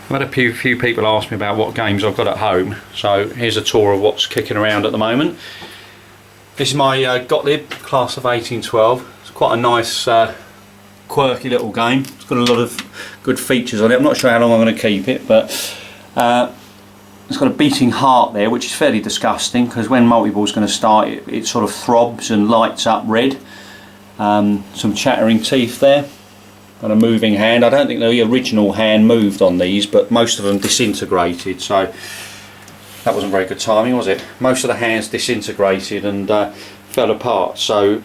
I've had a few people ask me about what games I've got at home, so here's a tour of what's kicking around at the moment. This is my Gottlieb Class of 1812. It's quite a nice quirky little game. It's got a lot of good features on it. I'm not sure how long I'm going to keep it, but it's got a beating heart there, which is fairly disgusting because when multi-ball's going to start it sort of throbs and lights up red. Some chattering teeth there. And a moving hand. I don't think the original hand moved on these, but most of them disintegrated, so that wasn't very good timing, was it? Most of the hands disintegrated and fell apart, so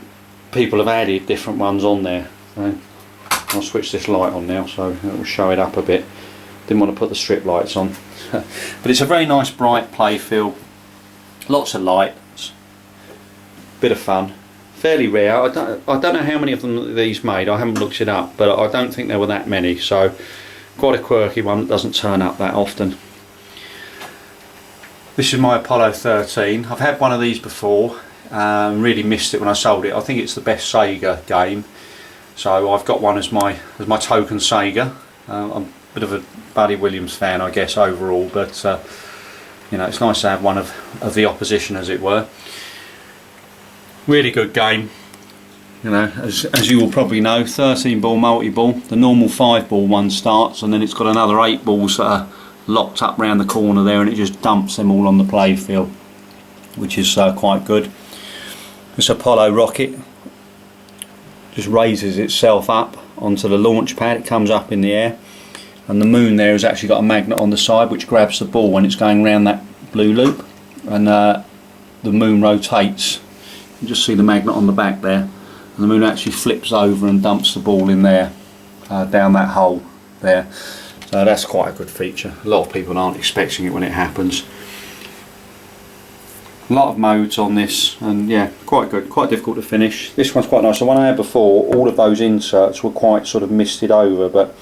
people have added different ones on there. I'll switch this light on now so it will show it up a bit. Didn't want to put the strip lights on. But it's a very nice bright play field, lots of lights, bit of fun. Fairly rare. I don't know how many of them these made. I haven't looked it up, but I don't think there were that many. So quite a quirky one that doesn't turn up that often. This is my Apollo 13. I've had one of these before. Really missed it when I sold it. I think it's the best Sega game, so I've got one as my token Sega. I'm a bit of a Buddy Williams fan, I guess, overall, but you know, it's nice to have one of the opposition, as it were. Really good game, you know, as you will probably know, 13 ball multi-ball. The normal 5 ball one starts and then it's got another 8 balls that are locked up round the corner there, and it just dumps them all on the play field, which is quite good. This Apollo rocket just raises itself up onto the launch pad. It comes up in the air, and the moon there has actually got a magnet on the side which grabs the ball when it's going round that blue loop, and the moon rotates. You just see the magnet on the back there, and the moon actually flips over and dumps the ball in there, down that hole there. So that's quite a good feature. A lot of people aren't expecting it when it happens. A lot of modes on this, and yeah, quite good, quite difficult to finish. This one's quite nice. The one I had before, all of those inserts were quite sort of misted over, but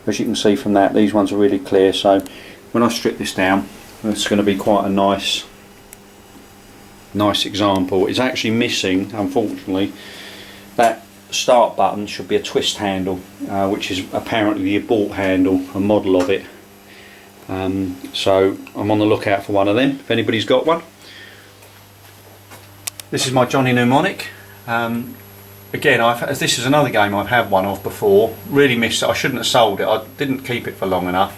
as you can see from that, these ones are really clear. So when I strip this down, it's going to be quite a nice example. It's actually missing, unfortunately, that start button should be a twist handle, which is apparently the abort handle, a model of it. So I'm on the lookout for one of them if anybody's got one. This is my Johnny Mnemonic. Again, this is another game I've had one of before. Really missed it. I shouldn't have sold it. I didn't keep it for long enough.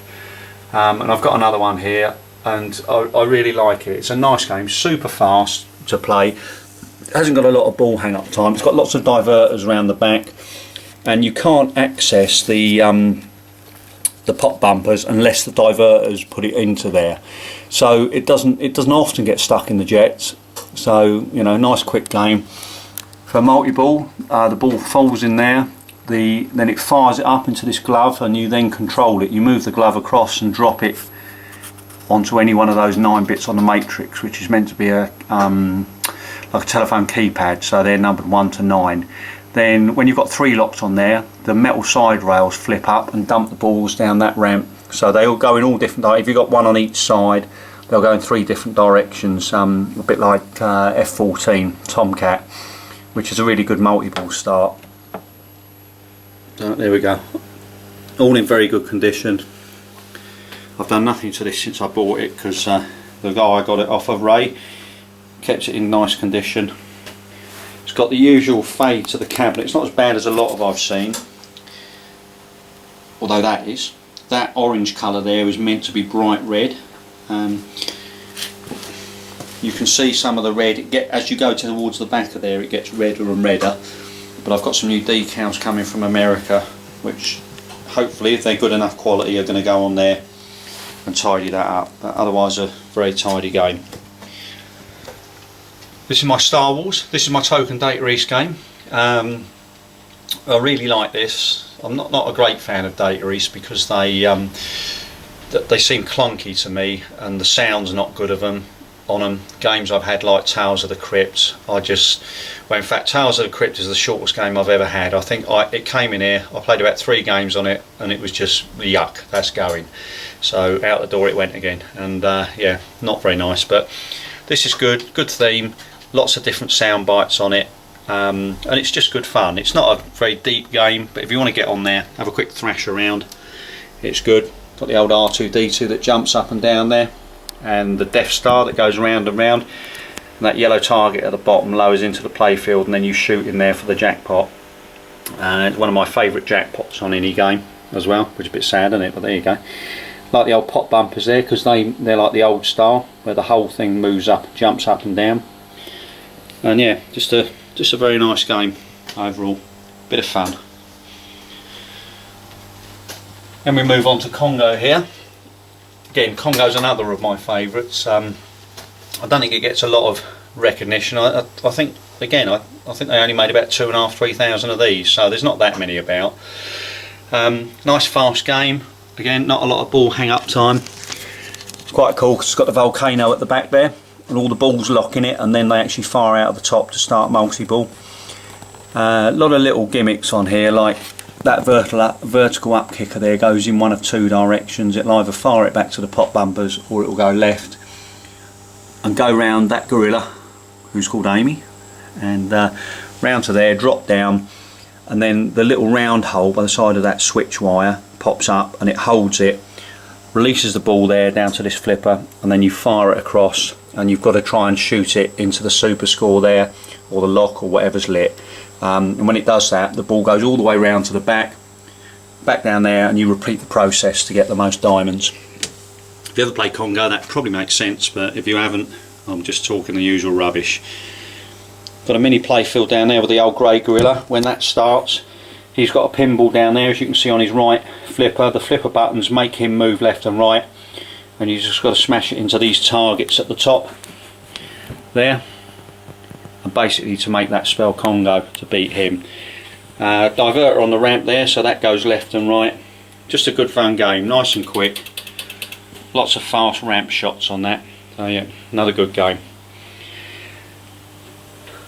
And I've got another one here, and I really like it. It's a nice game, super fast to play. It hasn't got a lot of ball hang up time. It's got lots of diverters around the back, and you can't access the pop bumpers unless the diverters put it into there. So it doesn't often get stuck in the jets. So, you know, nice quick game. For multi-ball, the ball falls in there. Then it fires it up into this glove, and you then control it. You move the glove across and drop it onto any one of those 9 bits on the matrix, which is meant to be like a telephone keypad, so they're numbered 1 to 9. Then when you've got 3 locks on there, the metal side rails flip up and dump the balls down that ramp, so they all go in all different directions. If you've got one on each side, they'll go in 3 different directions, a bit like F-14 Tomcat, which is a really good multi-ball start. There we go, all in very good condition. I've done nothing to this since I bought it, because the guy I got it off of, Ray, kept it in nice condition. It's got the usual fade to the cabinet. It's not as bad as a lot of I've seen, although that orange colour there is meant to be bright red. You can see some of the red, as you go towards the back of there, it gets redder and redder. But I've got some new decals coming from America, which hopefully, if they're good enough quality, are going to go on there and tidy that up. But otherwise, a very tidy game. This is my Star Wars. This is my token Data East game. I really like this. I'm not a great fan of Data East because they seem clunky to me, and the sound's not good of them. On them, games I've had like Tales of the Crypt, well, in fact, Tales of the Crypt is the shortest game I've ever had. I think it came in here, I played about 3 games on it, and it was just yuck, that's going. So out the door it went again, and yeah, not very nice. But this is good theme, lots of different sound bites on it, and it's just good fun. It's not a very deep game, but if you want to get on there, have a quick thrash around, it's good. Got the old R2-D2 that jumps up and down there, and the Death Star that goes round and round, and that yellow target at the bottom lowers into the playfield, and then you shoot in there for the jackpot. It's one of my favourite jackpots on any game as well, which is a bit sad, isn't it? But there you go. Like the old pop bumpers there, because they're like the old style where the whole thing moves up, jumps up and down. And yeah, just a very nice game overall. Bit of fun. Then we move on to Congo here. Again, Congo's another of my favourites. I don't think it gets a lot of recognition. I think, again, I think they only made about 2,500–3,000 of these, so there's not that many about. Nice fast game. Again, not a lot of ball hang up time. It's quite cool because it's got the volcano at the back there, and all the balls lock in it, and then they actually fire out of the top to start multi-ball. A lot of little gimmicks on here, like that vertical up kicker there goes in one of two directions. It'll either fire it back to the pop bumpers, or it will go left and go round that gorilla, who's called Amy, and round to there, drop down, and then the little round hole by the side of that switch wire pops up, and it holds it, releases the ball there down to this flipper, and then you fire it across, and you've got to try and shoot it into the super score there, or the lock, or whatever's lit. And when it does that, the ball goes all the way round to the back down there, and you repeat the process to get the most diamonds. If you ever play Congo, that probably makes sense, but if you haven't, I'm just talking the usual rubbish. Got a mini playfield down there with the old grey gorilla. When that starts, he's got a pinball down there, as you can see on his right flipper. The flipper buttons make him move left and right, and you just got to smash it into these targets at the top there, and basically to make that spell Congo to beat him. Diverter on the ramp there, so that goes left and right. Just a good fun game, nice and quick. Lots of fast ramp shots on that. So yeah, another good game.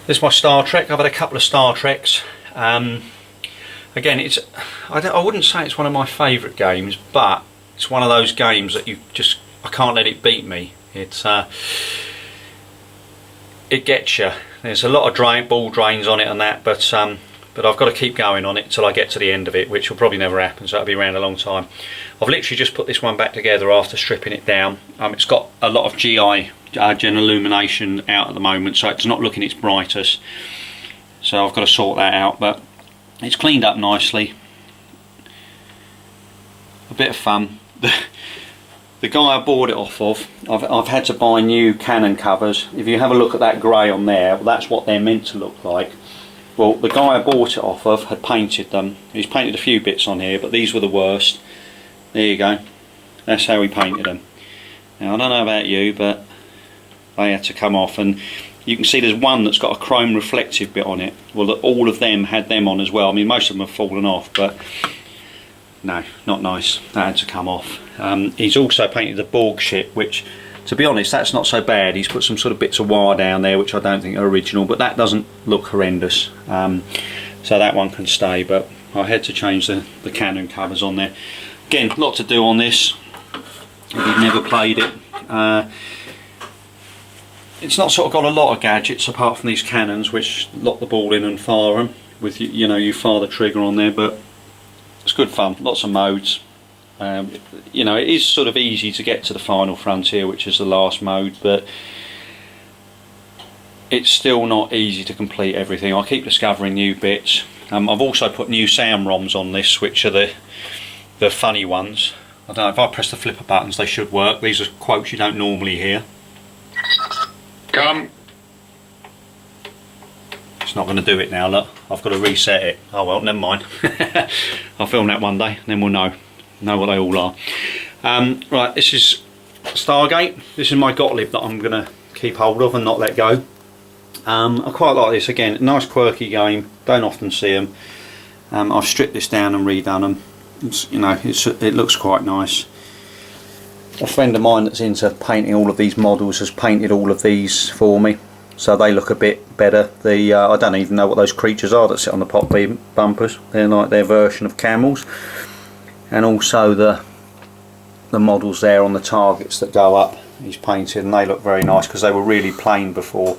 This is my Star Trek. I've had a couple of Star Treks. Again, I wouldn't say it's one of my favourite games, but it's one of those games that I can't let it beat me. It gets you. There's a lot of ball drains on it and that, but I've got to keep going on it till I get to the end of it, which will probably never happen, so it'll be around a long time. I've literally just put this one back together after stripping it down. It's got a lot of GI, gen illumination out at the moment, so it's not looking its brightest. So I've got to sort that out, but it's cleaned up nicely. A bit of fun. The guy I bought it off of, I've had to buy new cannon covers. If you have a look at that grey on there, well, that's what they're meant to look like. Well, the guy I bought it off of had painted them. He's painted a few bits on here, but these were the worst. There you go. That's how he painted them. Now, I don't know about you, but they had to come off, and you can see there's one that's got a chrome reflective bit on it. Well, all of them had them on as well. I mean, most of them have fallen off, but no, not nice. That had to come off. He's also painted the Borg ship, which, to be honest, that's not so bad. He's put some sort of bits of wire down there, which I don't think are original, but that doesn't look horrendous. So that one can stay, but I had to change the cannon covers on there. Again, a lot to do on this. If you've never played it, it's not sort of got a lot of gadgets apart from these cannons, which lock the ball in and fire them with you fire the trigger on there, but it's good fun. Lots of modes. It is sort of easy to get to the final frontier, which is the last mode, but it's still not easy to complete everything. I keep discovering new bits. I've also put new sound ROMs on this, which are the funny ones. I don't know, if I press the flipper buttons they should work. These are quotes you don't normally hear. Come. It's not going to do it now, look. I've got to reset it. Oh well, never mind. I'll film that one day, and then we'll know what they all are. Right, this is Stargate. This is my Gottlieb that I'm going to keep hold of and not let go. I quite like this. Again, nice quirky game. Don't often see them. I've stripped this down and redone them. It looks quite nice. A friend of mine that's into painting all of these models has painted all of these for me, so they look a bit better. I don't even know what those creatures are that sit on the pop bumpers. They're like their version of camels, and also the models there on the targets that go up he's painted, and they look very nice because they were really plain before.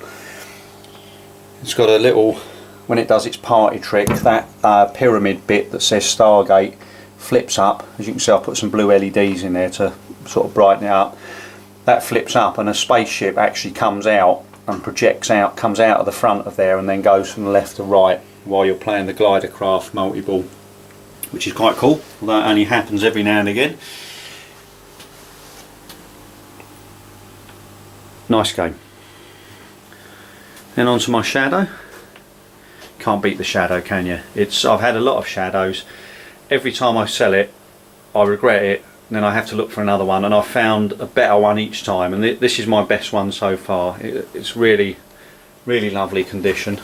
It's got a little, when it does its party trick, that pyramid bit that says Stargate flips up. As you can see, I put some blue LEDs in there to sort of brighten it up. That flips up and a spaceship actually comes out and projects out, comes out of the front of there and then goes from the left to right while you're playing the glider craft multi-ball, which is quite cool, although it only happens every now and again. Nice game. Then on to my Shadow. Can't beat the Shadow, can you? I've had a lot of Shadows. Every time I sell it, I regret it, and then I have to look for another one, and I've found a better one each time, and this is my best one so far. It's really, really lovely condition.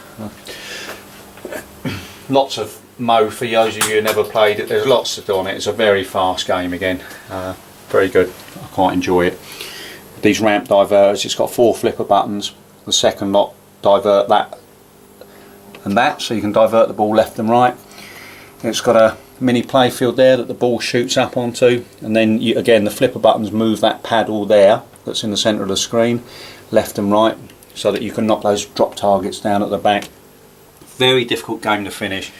Lots of Mo for those of you who never played it. There's lots to do on it. It's a very fast game again. Very good. I quite enjoy it. These ramp diverters, it's got 4 flipper buttons. The second lot divert that and that, so you can divert the ball left and right. It's got a mini playfield there that the ball shoots up onto, and then again the flipper buttons move that paddle there that's in the centre of the screen left and right, so that you can knock those drop targets down at the back. Very difficult game to finish.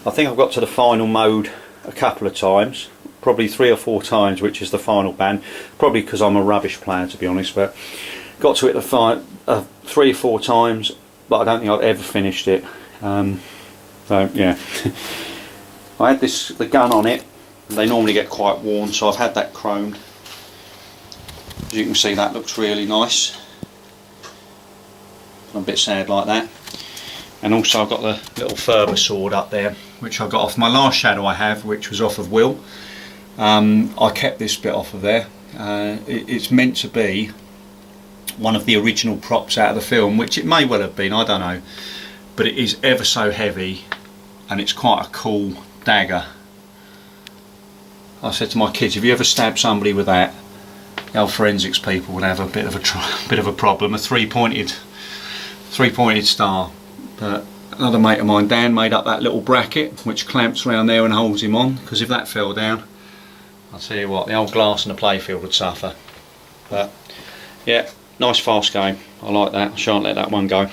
I think I've got to the final mode a couple of times, probably 3 or 4 times, which is the final ban, probably because I'm a rubbish player to be honest, but got to it 3 or 4 times, but I don't think I've ever finished it. So yeah. I had the gun on it, they normally get quite worn, so I've had that chromed. As you can see, that looks really nice. I'm a bit sad like that. And also I've got the little Ferber sword up there, which I got off my last Shadow I have, which was off of Will. I kept this bit off of there. It's meant to be one of the original props out of the film, which it may well have been, I don't know. But it is ever so heavy, and it's quite a cool dagger. I said to my kids, if you ever stab somebody with that, our forensics people would have a bit of a problem. A three-pointed star. But another mate of mine, Dan, made up that little bracket which clamps around there and holds him on, because if that fell down, I'll tell you what, the old glass in the playfield would suffer. But yeah, nice fast game. I like that. I shan't let that one go.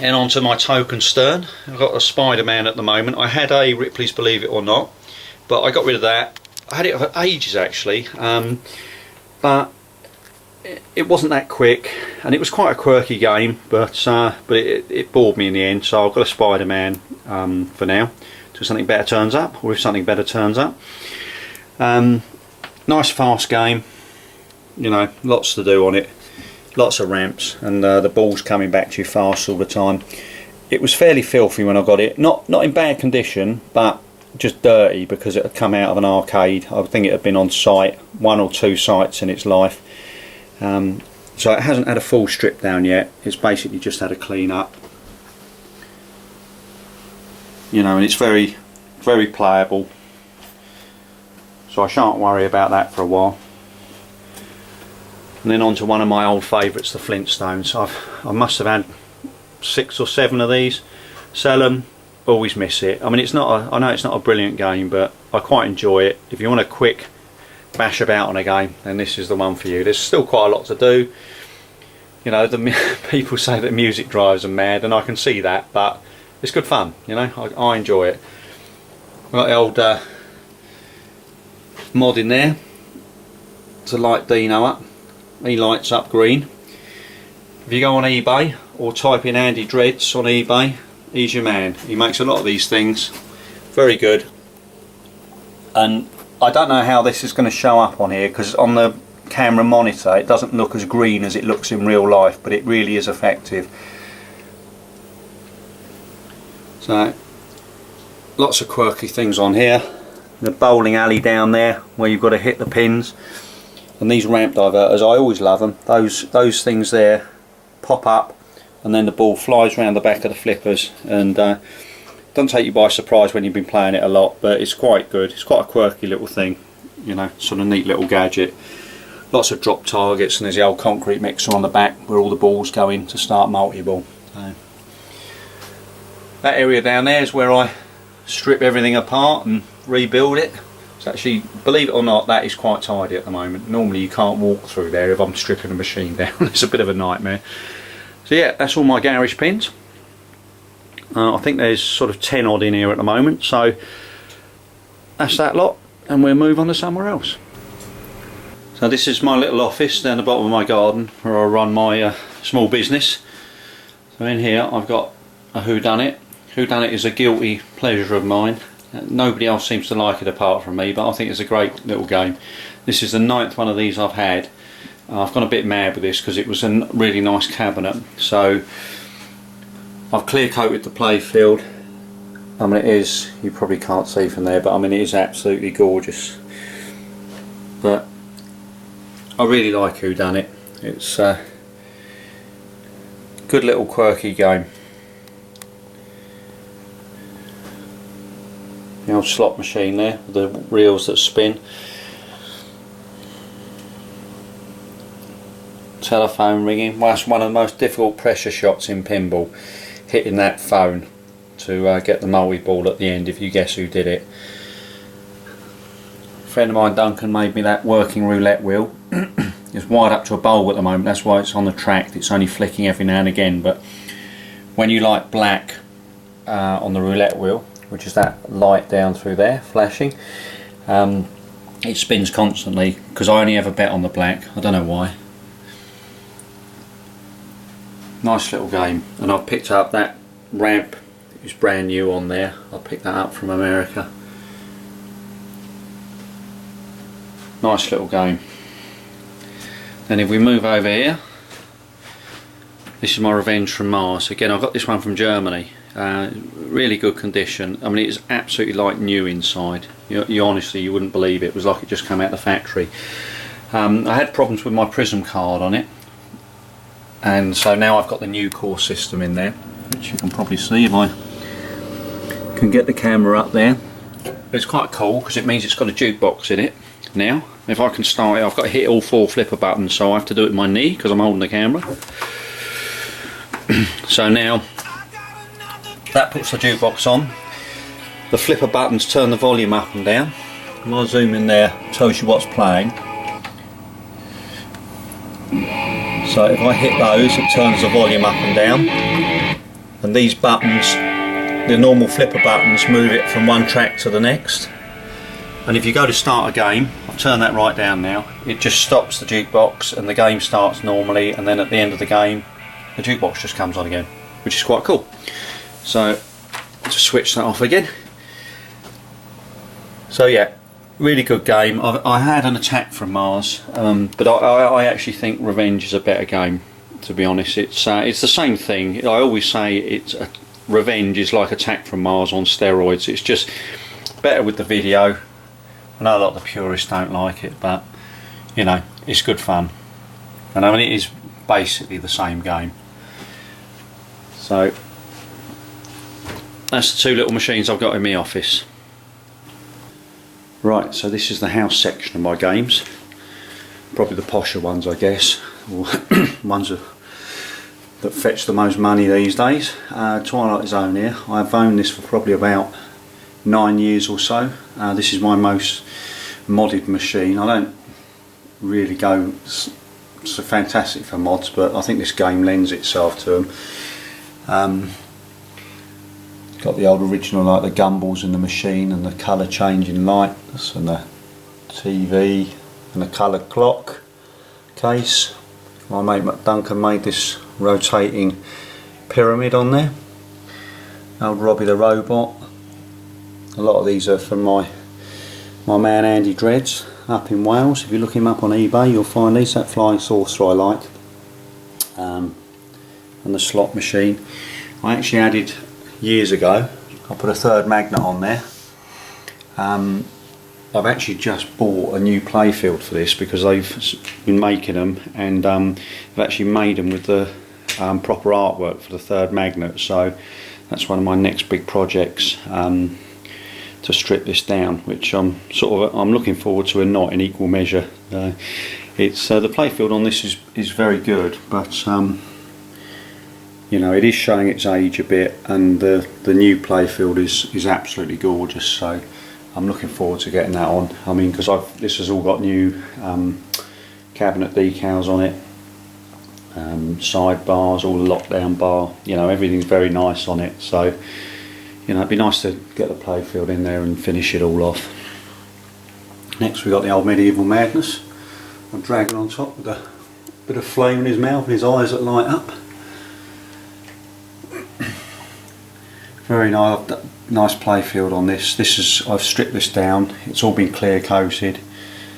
And on to my token stern. I've got a Spider-Man at the moment. I had a Ripley's Believe It or Not, but I got rid of that. I had it for ages actually, but it wasn't that quick, and it was quite a quirky game, but it bored me in the end, so I've got a Spider-Man for now, till something better turns up, or if something better turns up. Nice fast game, you know, lots to do on it. Lots of ramps, and the ball's coming back to you fast all the time. It was fairly filthy when I got it, not in bad condition, but just dirty, because it had come out of an arcade. I think it had been on site, 1 or 2 sites in its life. So it hasn't had a full strip down yet. It's basically just had a clean up, you know, and it's very, very playable, so I shan't worry about that for a while. And then on to one of my old favourites, the Flintstones. I must have had 6 or 7 of these. Sell them, always miss it. I mean, I know it's not a brilliant game, but I quite enjoy it. If you want a quick bash about on a game, then this is the one for you. There's still quite a lot to do. You know, people say that music drives them mad, and I can see that, but it's good fun. You know, I enjoy it. We've got the old mod in there to light Dino up. He lights up green. If you go on eBay or type in Andy Dreads on eBay, he's your man. He makes a lot of these things. Very good. And I don't know how this is going to show up on here, because on the camera monitor it doesn't look as green as it looks in real life, but it really is effective. So lots of quirky things on here. The bowling alley down there where you've got to hit the pins. And these ramp diverters, I always love them. Those things there pop up, and then the ball flies around the back of the flippers, and doesn't take you by surprise when you've been playing it a lot, but it's quite good. It's quite a quirky little thing, you know, sort of neat little gadget. Lots of drop targets, and there's the old concrete mixer on the back where all the balls go in to start multi-ball. So that area down there is where I strip everything apart and rebuild it. It's actually, believe it or not, that is quite tidy at the moment. Normally you can't walk through there if I'm stripping a machine down. It's a bit of a nightmare. So yeah, that's all my garage pins. I think there's sort of 10 odd in here at the moment, so that's that lot, and we'll move on to somewhere else. So this is my little office down the bottom of my garden where I run my small business. So in here I've got a whodunit. Whodunit is a guilty pleasure of mine. Nobody else seems to like it apart from me, but I think it's a great little game. This is the 9th one of these I've had. I've gone a bit mad with this because it was a really nice cabinet. So I've clear coated the playfield. I mean, it is, you probably can't see from there, but I mean it is absolutely gorgeous. But I really like whodunit. It's a good little quirky game. The old slot machine there with the reels that spin. Telephone ringing. Well, that's one of the most difficult pressure shots in pinball, hitting that phone to get the multi-ball at the end, if you guess who did it. A friend of mine, Duncan, made me that working roulette wheel. It's wired up to a bulb at the moment, that's why it's on the track. It's only flicking every now and again, but when you light black on the roulette wheel, which is that light down through there flashing, it spins constantly, because I only ever bet on the black. I don't know why. Nice little game. And I've picked up that ramp. It's brand new on there. I picked that up from America. Nice little game. Then if we move over here, this is my Revenge from Mars. Again, I got this one from Germany. Really good condition. I mean, it's absolutely like new inside. You honestly, you wouldn't believe it. It was like it just came out of the factory. I had problems with my Prism card on it, and so now I've got the new core system in there, which you can probably see if I can get the camera up there. It's quite cool because it means it's got a jukebox in it now. If I can start it, I've got to hit all 4 flipper buttons, so I have to do it with my knee because I'm holding the camera. So now that puts the jukebox on. The flipper buttons turn the volume up and down. And I'll zoom in there, tells you what's playing. So if I hit those, it turns the volume up and down. And these buttons, the normal flipper buttons, move it from one track to the next. And if you go to start a game, I've turned that right down now, it just stops the jukebox and the game starts normally, and then at the end of the game the jukebox just comes on again, which is quite cool. So to switch that off again. So yeah, really good game. I had an Attack from Mars, but I actually think Revenge is a better game, to be honest. It's the same thing. I always say Revenge is like Attack from Mars on steroids. It's just better with the video. I know a lot of the purists don't like it, but you know, it's good fun. And I mean, it is basically the same game. So that's the 2 little machines I've got in my office. Right, so this is the house section of my games. Probably the posher ones, I guess, or ones that fetch the most money these days. Twilight Design here. I've owned this for probably about 9 years or so. This is my most modded machine. I don't really go so fantastic for mods, but I think this game lends itself to them. Got the old original, like the gumballs in the machine and the colour changing lights and the TV and the colour clock case. My mate Duncan made this rotating pyramid on there. Old Robbie the robot. A lot of these are from my man Andy Dreads up in Wales. If you look him up on eBay, you'll find these. That flying saucer I like, and the slot machine. I actually added years ago, I put a 3rd magnet on there. I've actually just bought a new playfield for this because they've been making them, and they've actually made them with the proper artwork for the 3rd magnet. So that's one of my next big projects, to strip this down, which I'm looking forward to, and not in equal measure. It's the playfield on this is very good, but you know, it is showing its age a bit, and the new playfield is absolutely gorgeous. So I'm looking forward to getting that on. I mean, because this has all got new cabinet decals on it, side bars, all the lockdown bar. You know, everything's very nice on it. So you know, it'd be nice to get the playfield in there and finish it all off. Next we got the old Medieval Madness, a dragon on top with a bit of flame in his mouth and his eyes that light up. Very nice playfield on this. I've stripped this down. It's all been clear coated.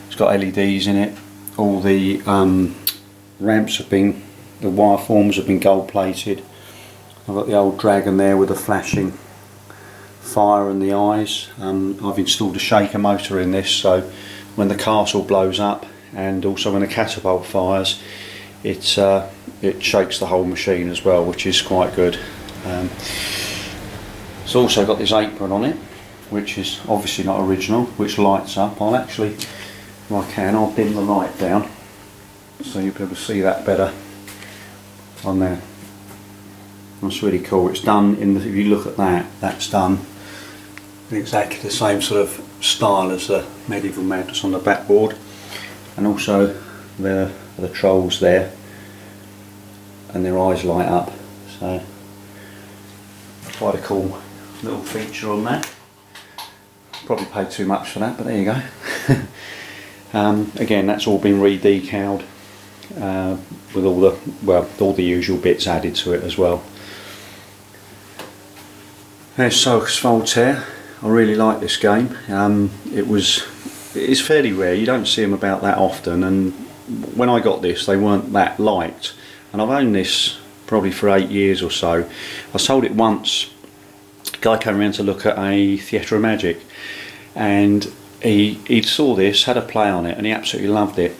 It's got LEDs in it. All the ramps have been, the wire forms have been gold plated. I've got the old dragon there with the flashing fire in the eyes. I've installed a shaker motor in this, so when the castle blows up and also when the catapult fires, it shakes the whole machine as well, which is quite good. It's also got this apron on it, which is obviously not original, which lights up. I'll actually, if I can, I'll dim the light down so you'll be able to see that better on there. That's really cool. It's done in the, if you look at that, that's done in exactly the same sort of style as the Medieval Madness on the backboard, and also the trolls there, and their eyes light up. So quite a cool little feature on that. Probably paid too much for that, but there you go. Again, that's all been re-decaled with all the usual bits added to it as well. There's Solus Voltaire. I really like this game. It's fairly rare. You don't see them about that often, and when I got this, they weren't that liked. And I've owned this probably for 8 years or so. I sold it once. A guy came around to look at a Theatre of Magic, and he saw this, had a play on it, and he absolutely loved it.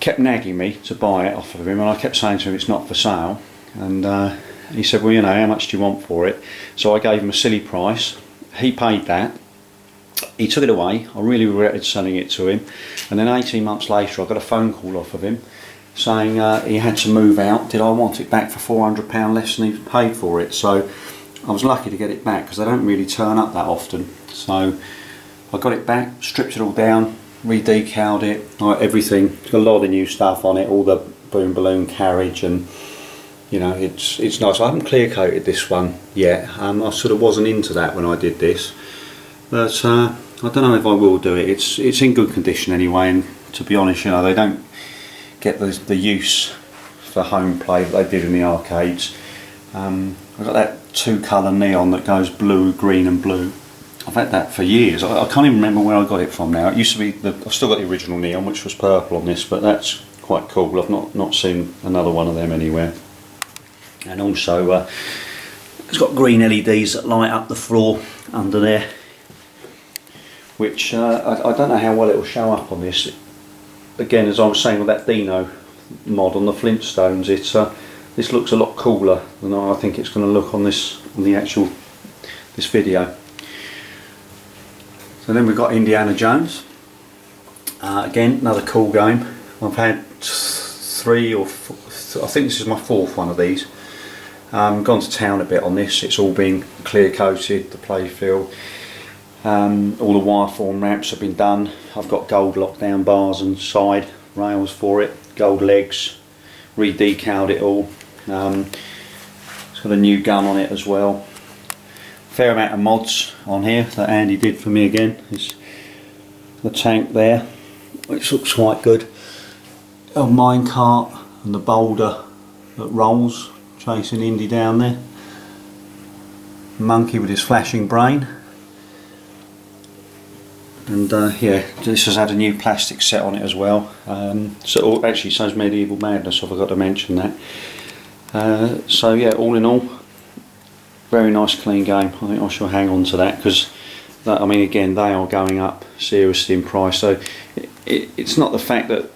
Kept nagging me to buy it off of him, and I kept saying to him it's not for sale, and he said, well, you know, how much do you want for it? So I gave him a silly price. He paid that. He took it away. I really regretted selling it to him, and then 18 months later I got a phone call off of him saying he had to move out. Did I want it back for £400 less than he paid for it? So I was lucky to get it back, because they don't really turn up that often. So I got it back, stripped it all down, re-decaled it, everything. It's got a lot of new stuff on it, all the boom balloon carriage, and you know, it's nice. I haven't clear coated this one yet. I sort of wasn't into that when I did this, but I don't know if I will do it. It's in good condition anyway, and to be honest, you know, they don't get the use for home play that they did in the arcades. I've got that 2-colour neon that goes blue, green and blue. I've had that for years. I can't even remember where I got it from now. It used to be, I've still got the original neon, which was purple on this, but that's quite cool. I've not seen another one of them anywhere. And also it's got green LEDs that light up the floor under there, which I don't know how well it will show up on this. Again, as I was saying with that Dino mod on the Flintstones, this looks a lot cooler than I think it's going to look on this video. So then we've got Indiana Jones. Again, another cool game. I've had 3 or 4, I think this is my 4th one of these. Gone to town a bit on this. It's all been clear coated, the playfield. All the wire form ramps have been done. I've got gold lockdown bars and side rails for it, gold legs, re-decaled it all. It's got a new gun on it as well. Fair amount of mods on here that Andy did for me again. It's the tank there, which looks quite good. A minecart and the boulder that rolls, chasing Indy down there. Monkey with his flashing brain. And yeah, this has had a new plastic set on it as well. So actually it says Medieval Madness, so I forgot to mention that. So yeah, all in all, very nice clean game. I think I shall hang on to that, because I mean, again, they are going up seriously in price. So it's not the fact that,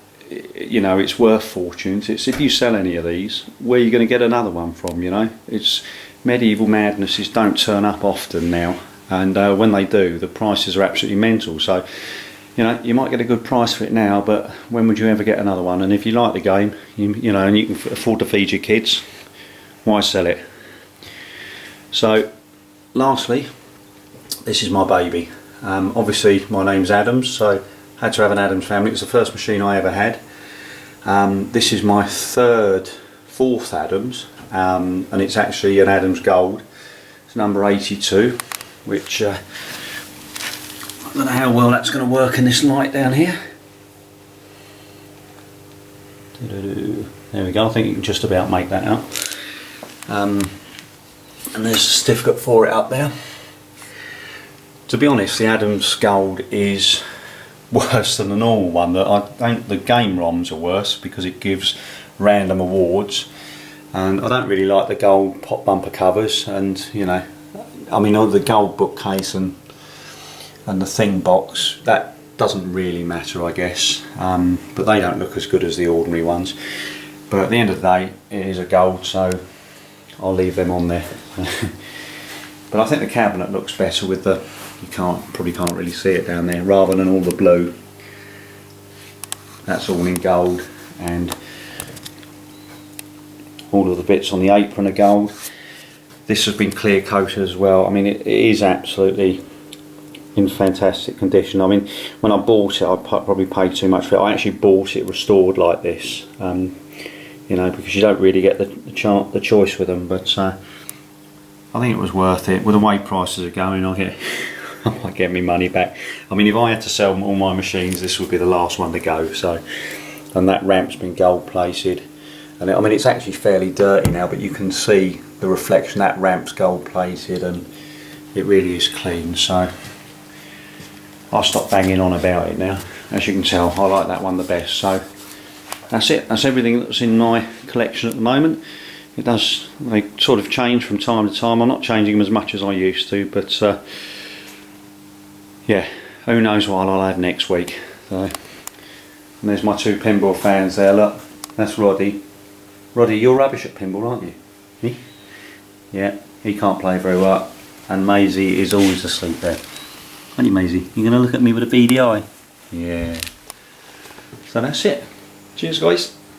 you know, it's worth fortunes. It's if you sell any of these, where you're going to get another one from. You know, it's Medieval Madnesses don't turn up often now, and when they do, the prices are absolutely mental. So you know, you might get a good price for it now, but when would you ever get another one? And if you like the game, you know, and you can afford to feed your kids, why sell it? So lastly, this is my baby. Obviously my name's Adams, so I had to have an Adams family. It was the first machine I ever had. This is my fourth Adams, and it's actually an Adams Gold. It's number 82, which don't know how well that's going to work in this light down here. There we go, I think you can just about make that out. And there's a certificate for it up there. To be honest, the Adams Gold is worse than the normal one. The game ROMs are worse because it gives random awards, and I don't really like the gold pop bumper covers, and you know, I mean, the gold bookcase and the thing box, that doesn't really matter, I guess, but they don't look as good as the ordinary ones. But at the end of the day, it is a gold, so I'll leave them on there. But I think the cabinet looks better with the, probably can't really see it down there, rather than all the blue. That's all in gold, and all of the bits on the apron are gold. This has been clear coated as well. I mean, it is absolutely in fantastic condition. I mean, when I bought it, I probably paid too much for it. I actually bought it restored like this, you know, because you don't really get the choice with them. But I think it was worth it. With the way prices are going, I might get my money back. I mean, if I had to sell all my machines, this would be the last one to go. So, and that ramp's been gold plated, and I mean, it's actually fairly dirty now, but you can see the reflection. That ramp's gold plated, and it really is clean. So I'll stop banging on about it now. As you can tell, I like that one the best. So that's it. That's everything that's in my collection at the moment. They sort of change from time to time. I'm not changing them as much as I used to, but yeah, who knows what I'll have next week. So, and there's my two pinball fans there. Look, that's Roddy. Roddy, you're rubbish at pinball, aren't you? He? Yeah, he can't play very well. And Maisie is always asleep there. Aren't you, Maisie? You're going to look at me with a beady eye? Yeah. So that's it. Cheers, guys.